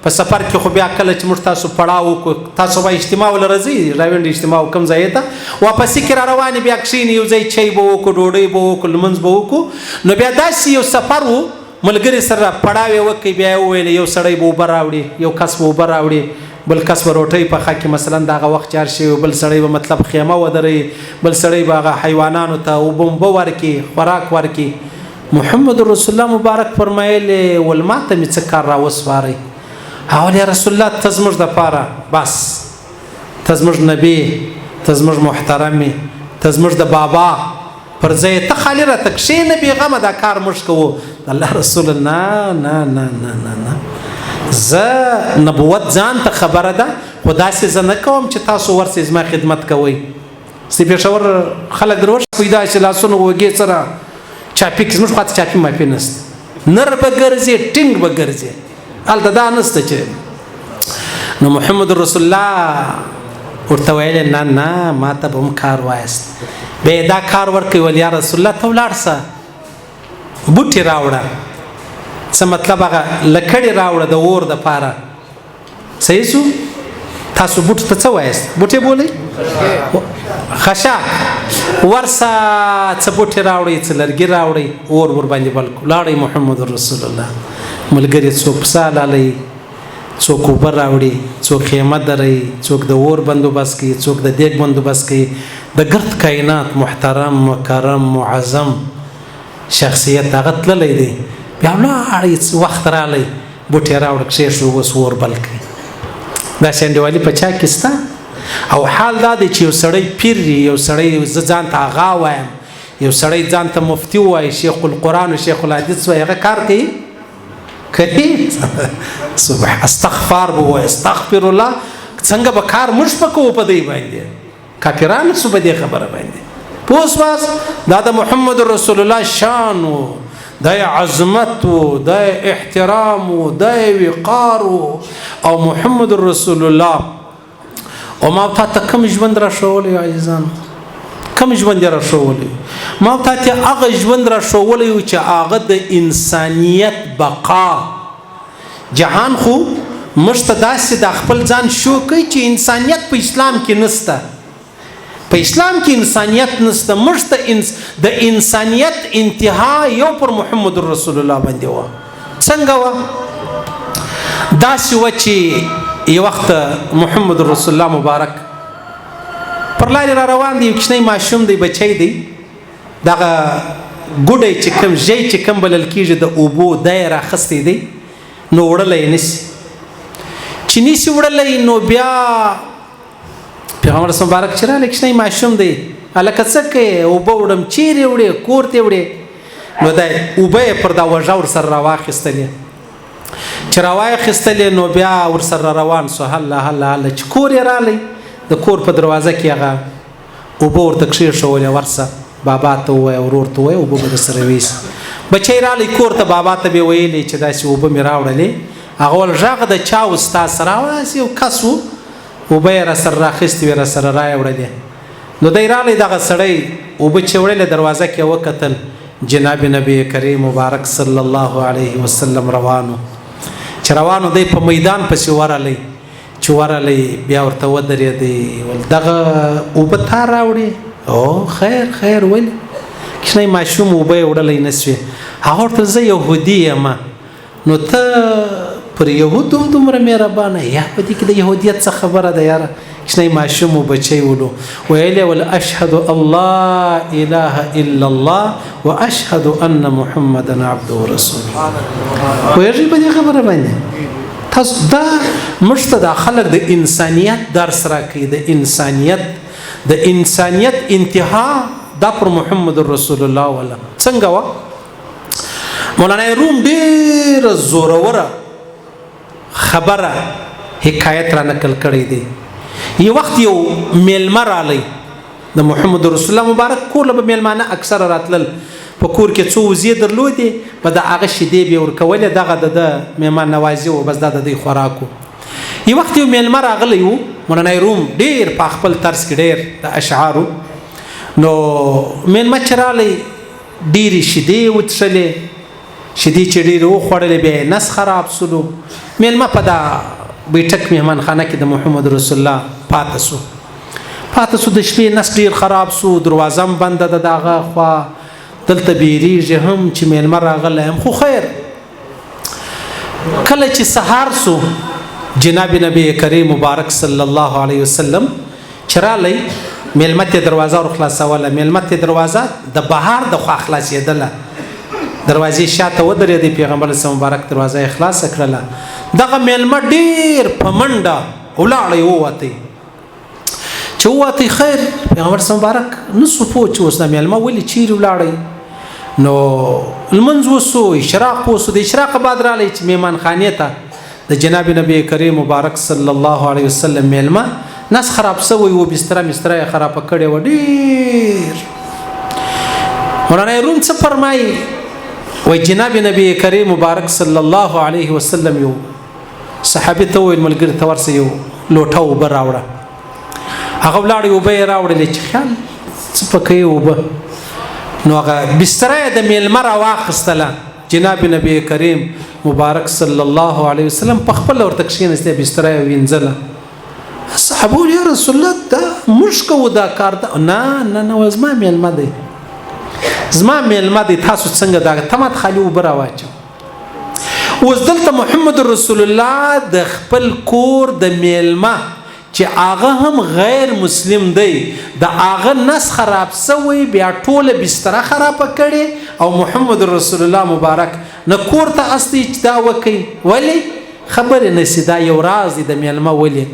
په سفر کې خو بیا کله چې موږ تاسو پړاو کو تاسو به اجتماع ولرځي راوند اجتماع کم ځای ته واپس کې را روانې بیا کښین یو ځای چای به وکړو ډوډۍ به وکړو لمونځ به وکړو. نو بیا داسې یو سفر وو ملګری سره پړاوې وکړي، بیا ویل یو سړی به اوبه راوړي، یو کس به اوبه راوړي، بل کس به روټۍ پخه کړي مثلا دغه وخت چار شي، بل سړی به مطلب خیمه ودرې، بل سړی به هغه حیوانانو ته اوبه ورکړي خوراک ورکړي. محمد رسول الله مبارک فرمایلی ول ما ته مې څه کار راوسپارئ؟ اول یا رسول الله ته زموږ دپاره بس ته زموږ نبي ته زموږ محترمې ته زموږ د بابا پر ځای ته خالي راته کښېنه بېغمه دا کار موږ کوو. الله رسول نه نه نه نه نه نه زه نبوت ځان ته خبره ده خو داسې زه نه کوم چې تاسو ورسئ زما خدمت کوئ. سی پېښور خلک در ورشي داسې لاسونه وږې سره چاپي زموږ خواته چاپي ماپي نسته، نر به ګرځې ټینګ به ګرځې هلته دا نسته چې. نو محمد رسول الله ورته ویل نه نه ما ته به هم کار وایست بیا دا کار ورکوي ول یا رسول الله ته ولاړ سه بوټي راوړه څه مطلب هغه لکړې راوړه د اور دپاره صحیح شو تاسو بوټ ته څه وایست بوټي بولئ خشاک ورسه څه بوټي راوړئ څه لرګي راوړئ اور ورباندې بل کړو لاړئ محمد رسول الله ملګري څوک پسه لالی څوک اوبه راوړي څوک خیمه دروي څوک د اور بندوبست کوي څوک د دیګ بندوبست کوي د ګرد کائنات محترم مکرم معظم شخصیت هغه تللی دی بیا ولاړئ وخت رالی بوټي راوړه کښېښو اوس اور بل کړي دا شنډوالي په چا کې شته او حال دا دی چې یو سړی پیر یو سړی زه ځان ته آغا وایم یو سړی ځان ته مفتي ووایي شیخ القرآن و شیخ الحدیث وایي هغه کار کوي استغفار به وایي استغفر الله څنګه به کار موږ په کوو په دی باندې کافرانو سو په دې خبره باندې پوه شواست دا د محمد رسول الله شان و دا عظمت و دا احترام و دا وقار او محمد رسول الله او ما ته کوم ژوند را ښوولی عزیزان کوم ژوند را ښوولی ما ته هغه ژوند را ښوولی چې هغه د انسانیت بقا جهان خو موږ ته داسې د خپل ځان شو کوي چې انسانیت په اسلام کې نشته په اسلام کې انسانیت نشته موږ ته د انسانیت انتها یو پر محمد رسول الله باندې و څنګه و داسې و چې یو وخت محمد رسول الله مبارک پر لارې را روان دی یو کوچنی ماشوم دی بچی دی دغه ګوډی چې کوم ژی چې کوم بلل کېږي د اوبو دی راخستی دی نو وړلی یې نیسي چې نیسي وړلی نو بیا پیغمبر مبارک چې رالی کوچنی ماشوم دی هلکه څه کوې اوبه وړم چیرې وړې کور ته وړې نو دا اوبه یې پر دا وژه ورسره راواخیستلې چې راواخیستلې نو بیا ورسره روان سو هله هله هله چې کور یې رالی د کور په دروازه کې هغه اوبه ورته کښېښولې ورسه بابا ته ووایه ورور ته ووایه اوبه به درسره ویسي بچی رالی کور ته بابا ته به ویلې چې داسې اوبه مې راوړلې هغه ول غږ د چا و ستا سره داسې یو کس و اوبه یې راسره راخیستې وې راسره رایوړلې نو دی رالی دغه سړی اوبه چې وړلې دروازه کې وکتل جناب نبی کریم مبارک صلی الله علیه وسلم روانو چې روانو دی په میدان پسې ورغلی چې ورغلی بیا ورته ودرېدی ول دغه اوبه تا راوړې او خیر خیر ولې کوچنی ماشوم اوبه یې وړلی نه سوې هغه ورته زه یهودي یم نو ته پر یهود هم دومره مهربانه یا په دې کې د یهودیت څه خبره ده یاره کوچنی ماشوم و بچی ولو ویلی ول اشهد الله اله الا الله و اشهد ان محمدا عبده ورسوله ویږي په دې خبره باندې تاسو دا موږ ته د خلک د انسانیت درس راکوي د انسانیت انتها دا پر محمد رسول الله ولا څنګه و مولانا روم ډېر زوروره خبره حکایت را نقل کړی دی یو وخت یو میلمه رالی د محمد رسول الله مبارک کور له به میلمانه اکثره راتلل په کور کې څو وزې درلودې په د هغه شیدې به یې ورکولې دغه د مهمان نوازي و بس دا د دوی خوراک و یو وخت یو میلمه راغلی و مولانا روم ډېر په خپل طرز کې ډېر د اشعارو نو میلمه چې رالی ډېرې شیدې وڅښلې شیدې چې ډېرې وخوړلې بیا یې نس خراب سلو میلمه په دا بیټک مهمان خانه کې د محمد رسول الله پاته سو د شپې نس ډېر خراب سو دروازه هم بنده ده د هغه خوا دلته بیریږي هم چې میلمه راغلی هم خو خیر کله چې سهار سو جناب نبی کریم مبارک صلی الله علیه وسلم چې رالی میلمه ته دروازه ور خلاصوله میلمه ته دروازه د بهار د خوا خلاصېدله دروازې شاته ودرېدې پیغمبر صلی مبارک دروازه یې خلاصه کړله دغه میلمه ډېر په منډه ولاړی ووتی چې ووتی خیر پیغمبر صلی مبارک نسو پوه چې اوس دا میلمه ولې چیرې ولاړی نو لمونځ وسو اشراق وسو د اشراق بعد رالی چې مهمان خانې ته د جناب نبی کریم مبارک صلی الله علیه وسلم میلمه نس خراب سوی و بستره مستره یې خرابه کړې و ډېر مولانا روم څه فرمایي وای جناب نبی کریم مبارک صلی الله علیه وسلم یو صحابي ته ویل ملګری ته ورسه یو لوټه اوبه راوړه هغه ولاړ اوبه یې راوړلې چې خیال څه پکې اوبه نو هغه بستره د میلمه راواخیستله جناب نبی کریم مبارک صلی الله علیه وسلم په خپل ورته کښېنستی بستره یې وینځله صحابه یا رسول الله دا موږ کوو دا کار ده نه نه نه زما میلمه دی زما میلمه دی تاسو څنګه دا تمات خالي اوبه راواچو اوس دلته محمد رسول الله د خپل کور د میلمه چې هغه هم غیر مسلم دی د هغه نس خراب سوی بیا ټوله بستره خرابه کړي او محمد رسول الله مبارک نه کور ته استی چې دا وکي ولی خبرې نسی دا یو راز دی د میلمه ولی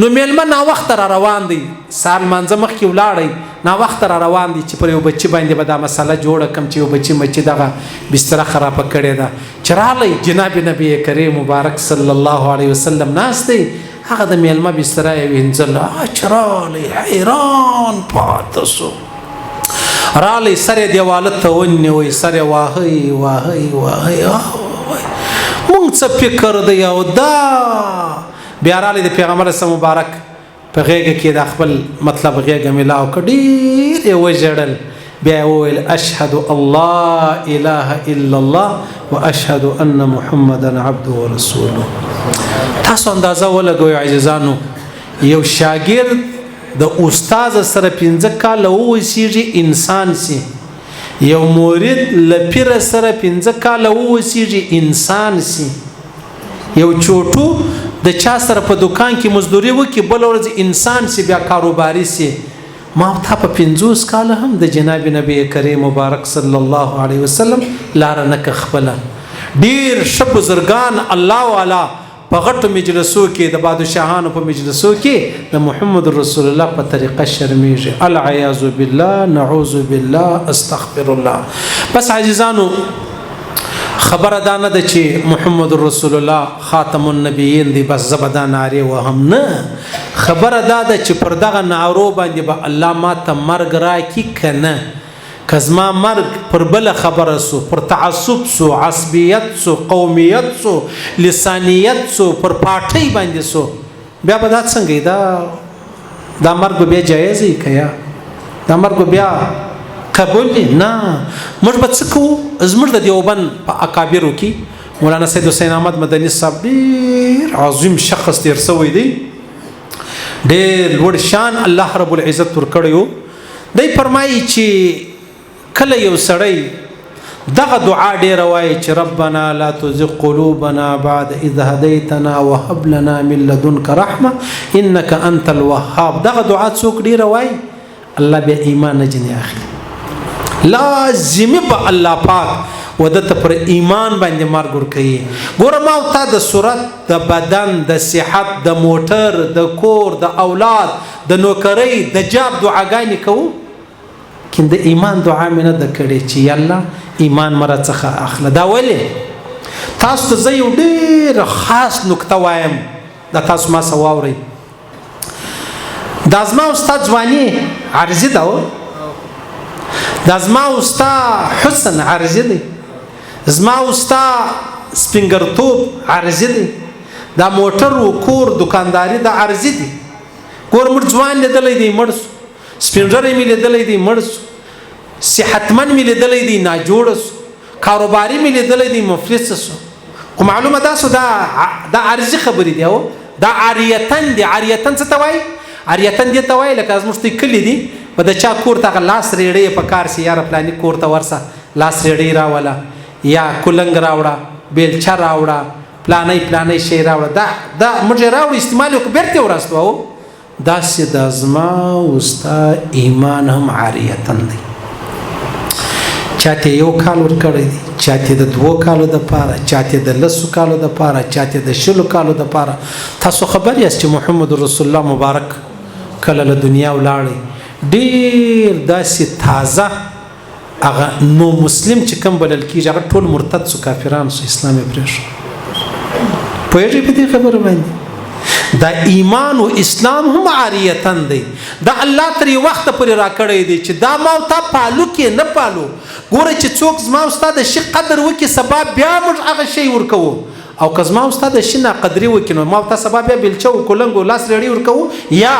نو میلمه نا وخت را روان دی سال منځه مخکې ولاړی نا وخت را روان دی چې پر یو بچی باندې به دا مسله جوړه کم چې یو بچی مچی دغه بستره خرابه کړې ده چې رالی جناب نبی کریم مبارک صلی الله علیه وسلم ناست دی هغه د میلمه بستره یې وینځله چې رالی حیران پاته سو رالی سر یې دیواله ته ونیوی سر یې واهی واهی واهی مونږ څه فکر دی او دا بیا رالی د پیغمبر اسلام مبارک په غېږه کې د خپل مطلب غېږه میلاو کړ ډېر یې وژړل بیا یې وویل اشهد الله اله الا الله واشهد ان محمدا عبده ورسوله تاسو اندازه ولګوئ عزیزانو یو شاګرد د استاد سره 15 کاله ووسیږي انسان سي یو مورید لپیر سره 15 کاله ووسیږي انسان سي یو چوټو د چا سره په دکان کې مزدوري وکي بل ورځ انسان سي بیا کاروباري سي ما ته په 50 کاله هم د جناب نبی کریم مبارک صلی الله علیه وسلم لار نه خپل ډیر شپ زرګان الله والا په غټو مجلسو کې د بادشاهانو په مجلسو کې د محمد رسول الله په طریقه شرمیږي العیاذ بالله نعوذ بالله استغفر الله بس عزیزانو خبره دا نه ده چې محمد رسول الله خاتم النبیین دی بس زبدا ناری وهم نه خبره دا ده چې پر دغه نارو باندې به الله ما ته مرګ راکړي کنه کزما مرګ پر بل خبره سو پر تعصب سو عصبیت سو قومیت سو لسانیت سو پر پاټی باندې سو بیا به دا څنګه دا مرګ بیا جایز ای کیا دا مرګ بیا قبول نه موږ به څه کوو زموږ د دیوبند په اکابرو کې مولانا سید حسین احمد مدني صاحب ډېر عظیم شخص تیر سوی دی ډېر لوړ شان الله رب العزت ورکړی و دی فرمایي چې کله یو سړی دغه دعا ډېره وایي چې ربنا لا تزغ قلوبنا بعد اذ هديتنا وهب لنا من لدنك رحمه انك انت الوهاب دغه دعا څوک ډېره وایي الله به ایمان نه جنې اخلي لازمي په الله پاک ودته پر ایمان باندې مرګ ورکوي ګوره ما او تا د صورت د بدن د صحت د موټر د کور د اولاد د نوکرۍ د جاب دعاګانې کوو کین د ایمان دعا مې نه د کړې چې یالله ایمان مره څخه اخله دا ولې تاسو ته زه یو ډېر خاص نکته وایم دا تاسو ما څه واورئ دا زما استاد ځواني عارضي ده دا زما استا حسن عارضی دی زما استا سپینګرتوب عارضی دی دا موټر او کور دکانداری دا عارضی دی کور مر ځوان لیدلې دی مړ سپینګر می لیدلې دی مړ صحتمن می لیدلې دی نا جوړ کاروباري می لیدلې دی مفلس کو معلومه دا سو دا عارضی خبرې دی او دا عاریتن دی عاریتن څه توای عاریتن دی توای لکه از مشتي کلی دی په د چا کور ته لاس ریړې په کار سي یار پلاني کور ته ورسه لاس ریړې راولا یا کولنګ راوړه بیلچا راوړه پلاني شی راوړه دا موږ راوړ استعمال وک بیرته ورستو دا سي د ازما وستا ایمان هم عاریتن دی چاته یو کال ور کړی دی چاته د 2 کالو د پاره چاته د 10 کالو د پاره چاته د 10 کالو د پاره تاسو خبر یاست چې محمد رسول الله مبارک کله له دنیا ولاړی ډیر داسې تازه هغه نو مسلم چې کوم بلل کیږي هغه ټول مرتد سو کافران سو اسلام پرېښ پوهېږئ په دې خبره باندې دا ایمان او اسلام هم عاریتن دی دا الله تر یو وخت پورې راکړی دی چې دا ما او تا پالو کې نه پالو ګوره چې څوک زما او ستا د شي قدر وکړي سبا بیا موږ هغه شی ورکوو او کزما استاد شنه قدرې وکینو ما ته سبب بلچو کولنګو لاس لري ورکو یا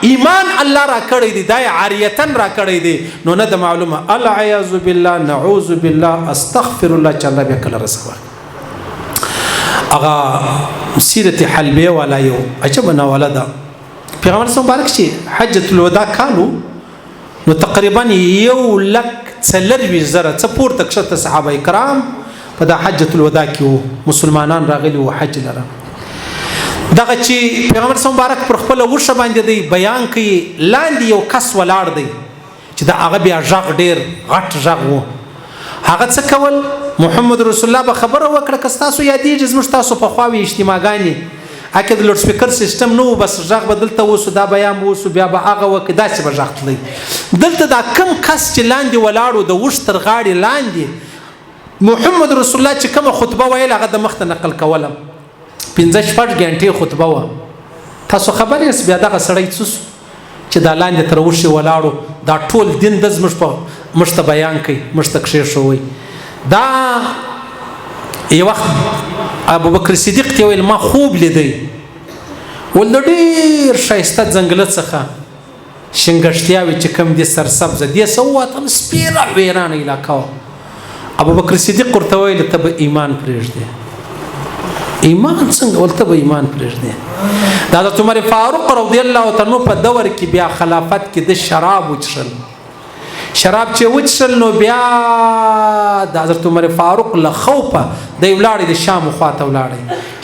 ایمان الله را کړی دی دای عاریتن را کړی دی نو نه د معلومه العیاذ بالله نعوذ بالله استغفر الله چې الله به کله رسوا اغه سیرت حلبیه ولا یو عجب نه ولدا پیغمبر صلی مبارک شي حجۃ الوداع کالو نو تقریبا 1,40,000 څه پورته کښته صحابه کرام په د حجۃ الوداع کې مسلمانان راغلي وو حج لره دغه چې پیغمبر صلی مبارک پر خپل ورشه باندې دی بیان کوي لاندې یو کس ولاړ دی چې دا هغه بیا ژغ ډیر غټ ژغ وو هغه څه کول محمد رسول الله به خبره وکړه که تاسو یادېږي زموږ تاسو په خواوې اجتماعګانې اکه د لوډ سپیکر سیستم نو بس ژغ بدلته وسو دا بیان وسو بیا به هغه وکړه داسې به ژغ تللی دلته دا کم کس چې لاندې ولاړو د وش تر غاړې لاندې محمد رسول الله چې کومه خطبه ویل هغه د مخ ته نقل کوله 15-16 غنټې خطبه وه تاسو خبر یاست بیا دغه سړی څه چې دا لاندې تر وشي ولاړو دا ټول دین د زموږ په موږ ته بیان کوي موږ ته کښېښوئ دا یو وخت ابوبکر صدیق ته ویل ما خوب لیدی ول د ډېر ښایسته ځنګله څخه شنګښتیاوې چې کوم دي سرسبزه دې څه ووتل سپېره ویرانه علاقه وه ابوبکر صدیق ورته ویل ته به ایمان پرېږدې ایمان څنګه ول ته به ایمان پرېږدې د حضرت عمر فاروق رضی الله تعالی په دور کې بیا خلافت کې د شراب وڅښل شراب چې وڅښل نو بیا د حضرت عمر فاروق له خوفه دی ولاړې د شام خواته ولاړې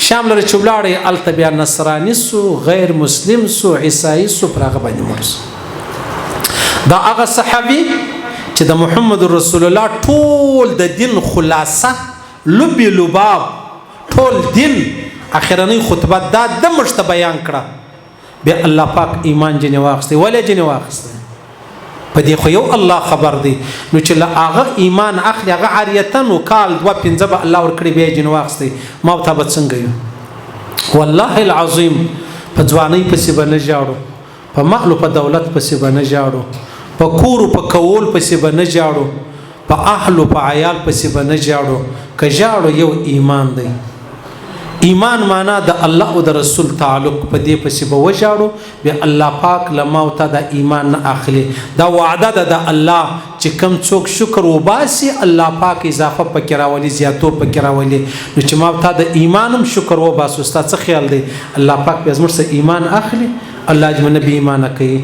شام لره چې ولاړې هلته بیا نصراني سو غیر مسلم سو عیسایي سو پر هغه باندې مړ سو دا هغه صحابي چې د محمد رسول الله ټول د دین خلاصه لبي لباب ټول دین اخرنۍ خطبه دا د مشته بیان کړه بیا الله پاک ایمان جنې واخسته ولې جنې واخسته په دې خو یو الله خبر دی نو چې لا هغه ایمان اخلي هغه عاریتن وکال 2-5 به الله ورکړي بیا جنې واخسته ما ته به څنګه یو والله العظیم په ځوانۍ پسې به نه جاړو په مال په دولت پسې به نه جاړو په کور په کول پسې به نه جاړو په اهل په عیال پسې به نه جاړو که جاړو یو ایمان دی ایمان معنا د الله او د رسول تعلق په دې پسې به وجاړو بیا الله پاک لما او ته د ایمان نه اخلي دا وعده ده د الله چې کم څوک شکر وباسي الله پاک اضافه پکې راولي زیاتو پکې راولي نو چې ما او ته د ایمانم شکر وباسو ستا څه خیال دی الله پاک به زموږ سره ایمان اخلي الله دې موږ به ایمان کوي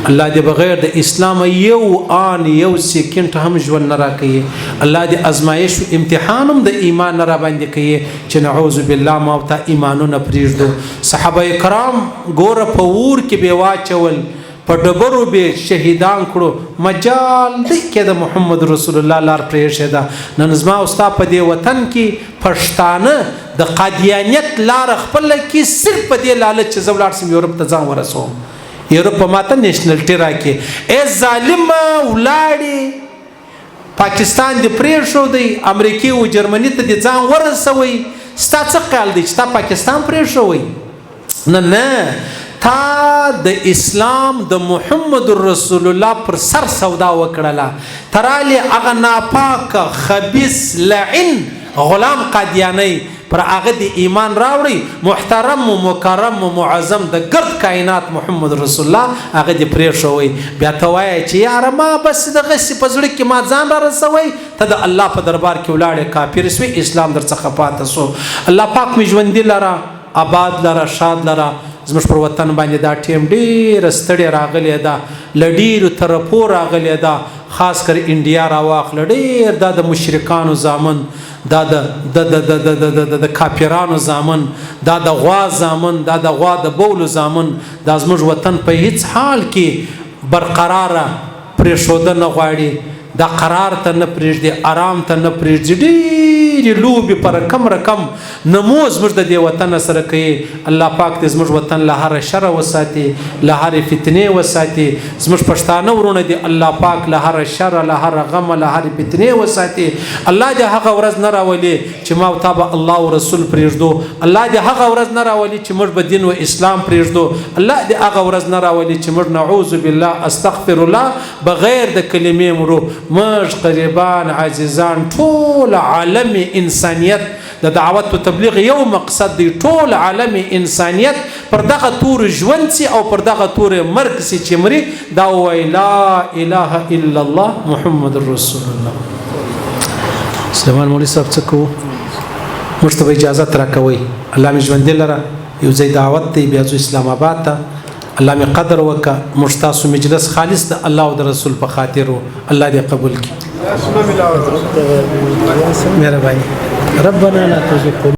الله دې بغیر د اسلام یو آن یو سکند هم ژوند نه راکوي الله دې ازمایش او امتحان هم د ایمان نه را باندې کوي چې نعوذ بالله ما ته ایمانونه پرېږدو صحابه کرام ګوره په اور کې به واچول په ډبرو به شهیدان کړو مجال دی کې د محمد رسول الله لار پرېښې ده نن زما او ستا په دې وطن کې پښتانه د قادیانیت لار خپل کې صرف په دې لالچ چې زه ولاړ سم یورپ ته ځان ورسوم یورپ ماته نیشنلټي راکې ای ظالم ولاړې پاکستان دې پرېښودی امریکې او جرمني ته دې ځان ورسوئ ستا څه خیال دی چې تا پاکستان پرېښوئ نه تا د اسلام د محمد رسول الله پر سر سودا وکړله ترالی هغه ناپاک خبیث لعن غلام قادیانی پر هغه د ایمان راوړي محترم و مکرم و معظم د ګرد کائنات محمد رسول الله هغه دې پرېښوئ بیا ته وایې چې یاره ما بس دغه سې په زړه کې ما ځان را رسوئ ته د الله په دربار کې ولاړې کافر سوې اسلام در څخه پاته سو الله پاک مې ژوندي لره آباد لره شاد لره زموږ پر وطن باندې دا ټیم ډېره ستړې راغلې ده له ډېرو طرفو راغلې ده خاص کر انډیا راواخله ډېر دا د مشرکانو زامن دا د کافرانو زامن دا د غوا زامن دا د غوا د بولو زامن دا زموږ وطن په هیڅ حال کې برقراره پرېښوده نه غواړي دا قرار ته نه پرېږدي آرام ته نه پرېږدي ډېرې لوبې په رقم نمو زموږ د دې وطن سره کوي الله پاک دې زموږ وطن له هر شر وساتي له هر فتنې وساتي زموږ پښتانه ورونه دي الله پاک له هر شر له هر غم له هر فتنې وساتي الله دې هغه ورځ نه راولي چې ما او تا به الله او رسول پرېږدو الله دې هغه ورځ نه راولي چې موږ به دین او اسلام پرېږدو الله دې هغه ورځ نه راولي چې موږ نعوذ بالله استغفر الله بغیر د کلمې مرو موږ قریبان عزیزان ټول عالم انسانیت د دعوت او تبلیغ یو مقصد دی ټول عالم انسانیت پر دغه تور ژوند سي او پر دغه تور مرګ سي چې مري دا وای لا اله الا الله محمد رسول الله. سليمان مولوي صاحب څه کوو موږ ته اجازه راکوي الله مې ژوندې لره یو ځای دعوت دی بیا ځو اسلام آباد ته الله مې قدر وکړه موږ تاسو مجلس خالص د الله او د رسول په خاطر الله دې قبول کړي. مهرباني ربنا لا تزغ